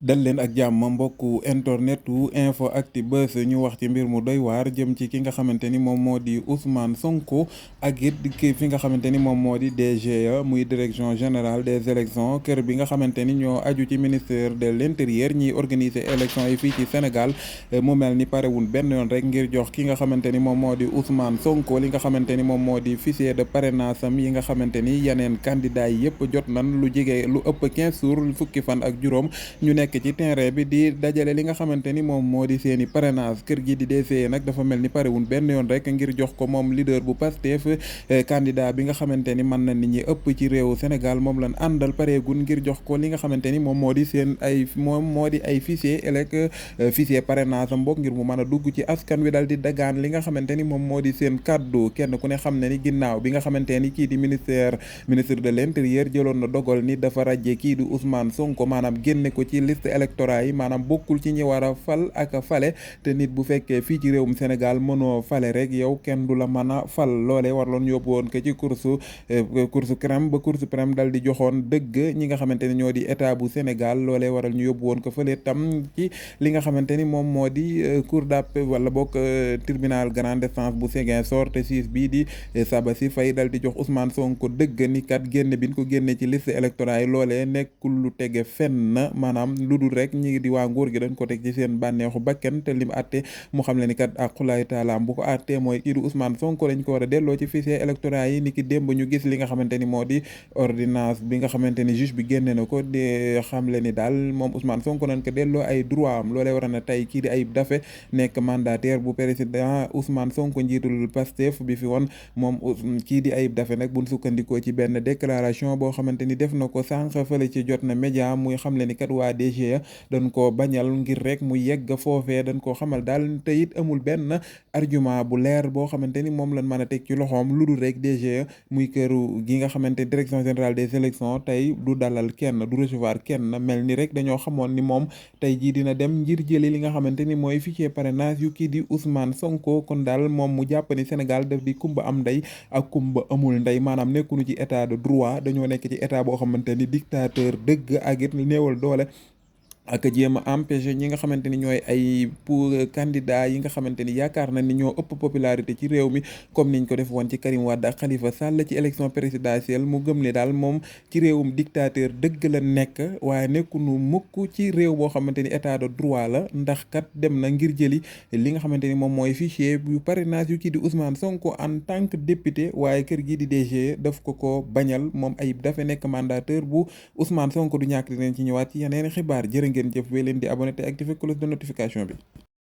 dal leen ak jàmm mbokku internet wu info actu buzz ñu wax ci mbir mu doy waar jëm ci ki nga xamante ni moom moo di Ousmane Sonko ak it ki fi nga xamante ni moom moo di DGE muy direction générale des élections kër bi nga xamante ni ñoo aju ci ministère de l'intérieur ñiy organiser élections yi fii ci Sénégal mu mel ni parewul benn yoon rek ngir jox ki nga xamante ni moom moo di Ousmane Sonko li nga xamante ni moom moo di fichier de parrainage am yi nga xamante ni yeneen candidats yi yëpp jot nan lu jege lu ëpp 15 jours fukki fan ak juróom ñu nekk ci terrain bi di dajale li nga xamante ni moom moo di seeni parrainage kër gi di DCE nag dafa mel ni parewul benn yoon rek ngir jox ko moom leader bu Pastef candidat bi nga xamante ni mën na nit ñi ëpp ci réewu Sénégal moom lañ àndal pareegun ngir jox ko li nga xamante ni moom moo di seen ay moom moo di ay fichier fichier parrainage am bokk ngir mu mën a dugg ci askan wi dal di dagaan li nga xamante ni moom moo di seen kaddu kenn ku ne xam ne ni ginnaaw bi nga xamante ni kii di ministre de l'intérieur jëloon na dogal ni dafa rajje kii di Ousmane Sonko maanaam génne ko ci liste électorale yi maanaam bokkul ci ñi war a fal ak fale te nit bu fekkee fii ci réewum Sénégal mënoo fale rek yow kenn du la mën a fal loolee warloon yóbbu woon ko ci course crème ba course crème dal di joxoon dëgg ñi nga xamante ni ñoo di état bu Sénégal loolee waral ñu yóbbu woon ko fële tam ci li nga xamante ni moom moo di cour d'appel wala bokk tribunal grande instance bu Ziguinchor te siis bii di Sabassy Faye dal di jox Ousmane Sonko dëgg ni kat génne bi ñu ko génne ci liste électorale yi loolee nekkul lu tege fenn maanaam lu dul rek ñi di waa nguur gi dañ ko teg ci seen bànneexu bakken te lim àtte mu xam le ni kat ak xulaay taalaam bu ko àttee mooy kii di Ousmane Sonko lañ ko war a delloo ci fichier électoral yi ni ki démb ñu gis li nga xamante ni moo di ordonnance bi nga xamante ni juge bi génne na ko di xam le ni daal moom Ousmane Sonko nañ ko delloo ay droit am loolee war na tey kii di Ayib Daffé nekk mandataire bu président Ousmane Sonko njiitul Pastef bi fi woon moom kii di Ayib Daffé nag buñ sukkandikoo ci benn déclaration boo xamante ni def na ko sànq fële ci jot na média muy xam le ni kat waa DGE dañ koo bañal ngir rek mu yegg foofee dañ koo xamal daal te it amul benn argument bu leer boo xamante ni moom lañ mën a teg ci loxoom lu dul rek DGE muy këru gi nga xamante direction générale des élections tey du dalal kenn du recevoir kenn mel ni rek dañoo xamoon ni moom tey jii dina dem ngir jëli li nga xamante ni mooy fichier parrainage yu kii di Ousmane Sonko kon daal moom mu jàpp ni Sénégal daf di kumba am ndey ak kumba amul ndey maanaam nekkunu ci état de droit dañoo nekk ci état boo xamante ni dictateur dëgg ak it néewal doole ak jéem a empêché ñi nga xamante ni ñooy ay pour candidat yi nga xamante ni yaakaar na ni ñoo ëpp popularité ci réew mi comme niñ ko def woon ci Karim Wade ak Khalifa Sall ci élection présidentielle mu gëm ne daal moom ci réewum dictateur dëgg la nekk waaye nekkunu mukk ci réew boo xamante ni état de droit la ndax kat dem na ngir jëli li nga xamante ni moom mooy fichier yu parrainage yu kii di Ousmane Sonko en tant que député waaye kër gii di DG daf ko bañal moom Ayib Daffé nekk mandataire bu Ousmane Sonko du ñàkk dinañ ci ñëwaat ci yeneen xibaar ngeen jëf wee leen di abonné te activer cloche de notification bi